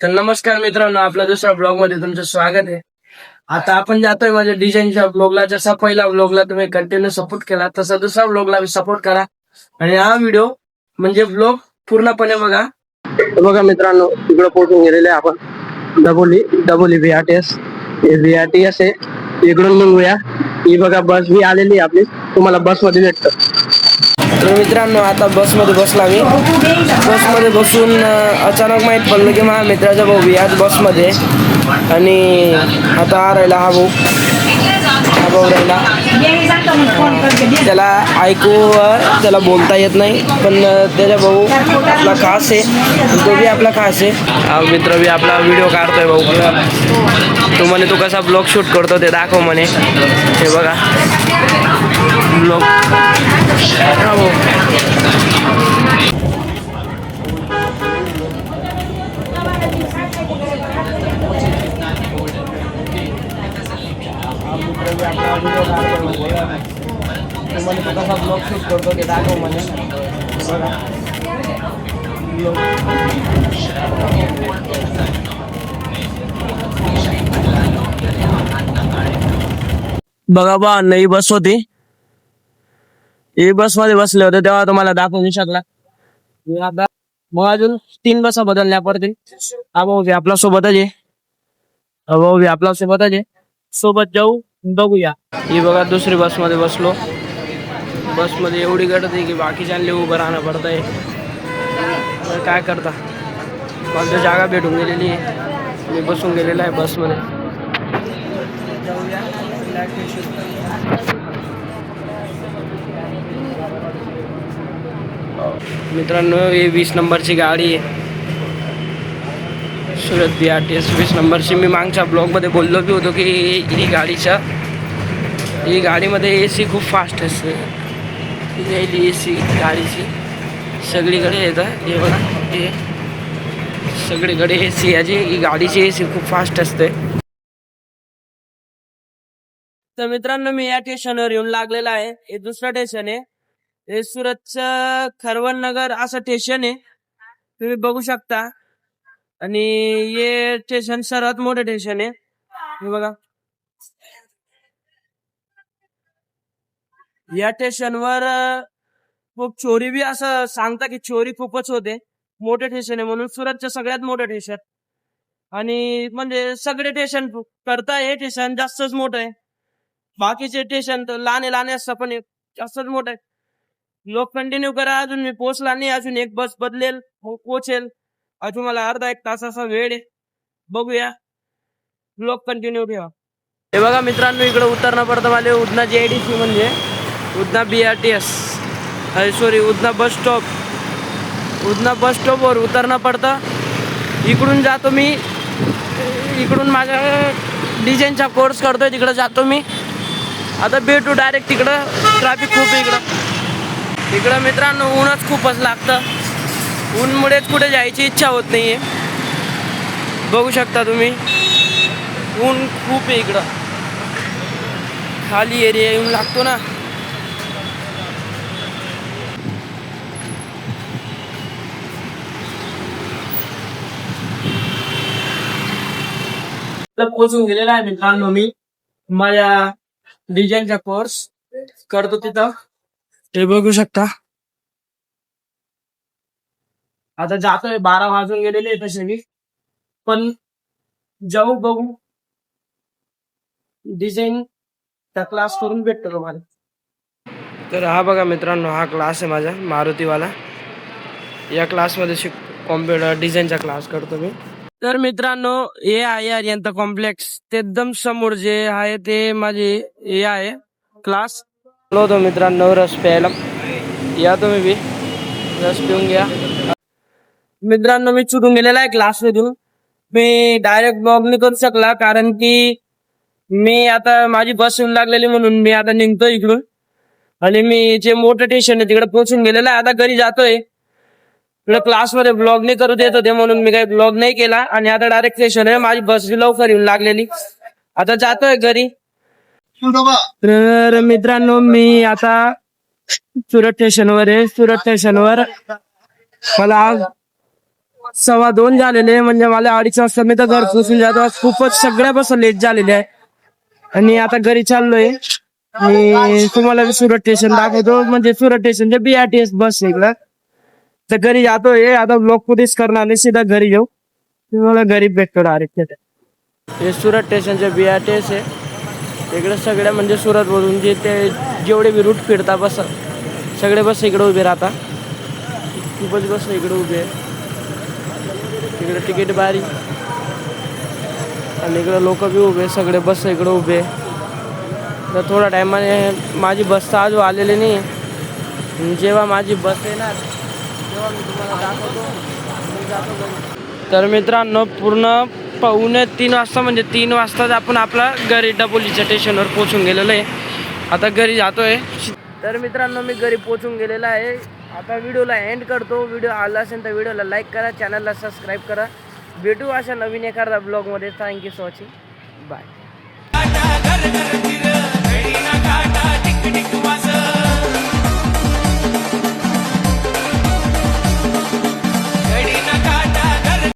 तर नमस्कार मित्रांनो, आपल्या दुसऱ्या ब्लॉग मध्ये तुमचं स्वागत आहे. आता आपण जातोय माझ्या डिझाईनच्या ब्लॉगला. जसा पहिला ब्लॉगला तुम्ही कंटिन्यू सपोर्ट केला, तसा दुसरा ब्लॉगला सपोर्ट करा आणि हा व्हिडिओ म्हणजे ब्लॉग पूर्णपणे बघा. बघा मित्रांनो, इकडे पोहोचून गेलेले आपण डबोली VRTS. हे VRTS आहे. इकडून निघूया. ही बघा बस बी आलेली आहे आपली, तुम्हाला बस मध्ये भेटतं. तर मित्रांनो, आता बसमध्ये बसला मी. बसमध्ये बसून अचानक माहीत पडलं की माझ्या मित्राचा भाऊ बी आज बसमध्ये आणि आता राहिला हा भाऊ राहिला. त्याला त्याला बोलता येत नाही, पण त्याचा भाऊ आपला खास आहे, तो बी आपला खास आहे. हा मित्र बी आपला व्हिडिओ काढतोय. भाऊ तो म्हणे तू कसा ब्लॉग शूट करतो ते दाखव म्हणे. हे बघा ब्लॉग. हा भाऊ तुम्हाला तो कसा ब्लॉग शूट करतो ते दाखव म्हणे. बघा बा, नवी बस होती. ही बस मध्ये बसले होते तेव्हा तुम्हाला दाखवू नाही शकला. आता मग अजून 3 बसा बदलल्या पडतील. हा भाऊ आपला सोबतच आहे. भाऊ आपला सोबतच आहे. सोबत जाऊ बघूया. ही बघा दुसरी बस मध्ये बसलो. बस मध्ये एवढी गर्दी आहे की बाकीच्यांना उभं राहणं पडतंय. काय करता, मला तर जागा भेटून गेलेली आहे. मी बसून गेलेला आहे बस मध्ये. मित्रांनो, ही 20 नंबरची गाडी आहे. सुरत VRTS 20 नंबरची. मी मागच्या ब्लॉगमध्ये बोललो बी होतो की ही गाडीमध्ये AC खूप फास्ट असते. AC गाडीची सगळीकडे येतं. हे बघा, हे सगळीकडे AC याची. ही गाडीची AC खूप फास्ट असते. तर मित्रांनो, मी या स्टेशनवर येऊन लागलेला आहे. हे दुसरं स्टेशन आहे. हे सुरतचं खरवण नगर असं स्टेशन आहे, तुम्ही बघू शकता. आणि हे स्टेशन सर्वात मोठं स्टेशन आहे. हे बघा, या स्टेशनवर खूप चोरी बी असं सांगता की चोरी खूपच होते. मोठे स्टेशन आहे म्हणून सुरतचं सगळ्यात मोठं स्टेशन. आणि म्हणजे सगळे स्टेशन करता हे स्टेशन जास्तच मोठं आहे. बाकीचे स्टेशन तर लहान असतं, पण जास्तच मोठं आहे. लोक कंटिन्यू करा. अजून मी पोहोचला नाही. अजून एक बस बदलेल मग पोहोचेल. अजून मला अर्धा 1 तासाचा वेळ आहे. बघूया. लोक कंटिन्यू ठेवा. हे बघा मित्रांनो, इकडे उतरणं पडतं मला उधना JDC म्हणजे उधना BRTS. सॉरी, उधना बस स्टॉपवर उतरणं पडतं. इकडून जातो मी. इकडून माझ्या डिझाईनचा कोर्स करतोय, तिकडं जातो मी. आता भेटू डायरेक्ट तिकडं. ट्रॅफिक खूप इकडं मित्रांनो. ऊनच खूपच लागतं. ऊनमुळेच कुठे जायची इच्छा होत नाहीये. बघू शकता तुम्ही, ऊन खूप आहे इकडं. खाली एरिया येऊन लागतो ना. पोहोचून गेलेला आहे मित्रांनो. मी माझ्या डिझाईनचा कोर्स करतो तिथं, ते बघू शकता. आता जातोय. 12 वाजून गेलेले तसे मी, पण जाऊ बघू. डिझाईनचा क्लास करून भेटतो तुम्हाला. तर हा बघा मित्रांनो, हा क्लास आहे माझा मारुतीवाला. या क्लासमध्ये कॉम्प्युटर डिझाईनचा क्लास करतो मी. तर मित्रांनो, हे आहे अरिहंत कॉम्प्लेक्स. ते एकदम समोर जे आहे ते माझे हे आहे क्लास. होतो मित्रांनो रस प्यायला. या तुम्ही बी रस पिऊन घ्या. मित्रांनो, मी चुकून गेलेला आहे क्लासमधून. मी डायरेक्ट ब्लॉग नाही करू शकला, कारण की मी आता माझी बस येऊन लागलेली म्हणून मी आता निघतो इकडून. आणि मी जे मोठं स्टेशन आहे तिकडे पोहोचून गेलेला आहे. आता घरी जातोय. क्लासमध्ये ब्लॉग नाही करू देत होते म्हणून मी काही ब्लॉग नाही केला. आणि आता डायरेक्ट स्टेशन आहे. माझी बस बी लवकर येऊन लागलेली. आता जातोय घरी. तर मित्रांनो, मी आता सुरत स्टेशनवर आहे. सुरत स्टेशनवर मला 2:15 झालेले, म्हणजे मला 2:30 वाजता मी तर घर पोचून जातो. खूपच सगळ्या बस लेट झालेल्या आहे आणि आता घरी चाललोय. आणि तुम्हाला मी सुरत स्टेशन दाखवतो, म्हणजे सुरत स्टेशनचे BRTS बस आहे इकडं. तर घरी जातोय आता, ब्लॉग पुढेच करणार नाही, सीधा घरी येऊ. तुम्हाला घरी भेटतो डायरेक्ट. हे सुरत स्टेशनचे BRTS आहे. इकडे सगळ्या म्हणजे सुरत वरून जे ते जेवढे बी रूट फिरतात बस, सगळे बस इकडे उभे राहतात. खूपच बस इकडे उभे आहे. तिकडे तिकीट बारी आणि इकडे लोक बी उभे, सगळे बस इकडे उभे. तर थोड्या टायमाने माझी बस तर अजून आलेली नाही. जेव्हा माझी बस येणार तेव्हा मी तुम्हाला दाखवतो. तर मित्रांनो, पूर्ण 2:45 वाजता, म्हणजे 3 वाजताच आपण आपला घरी डबोलीच्या स्टेशनवर पोहोचून गेलेलो आहे. आता घरी जातोय. तर मित्रांनो, मी घरी पोहोचून गेलेला आहे. आता व्हिडिओला एंड करतो. व्हिडिओ आला असेल तर व्हिडिओला लाईक करा, चॅनलला सबस्क्राईब करा. भेटू अशा नवीन एखादा ब्लॉगमध्ये. Thank you for watching. बाय.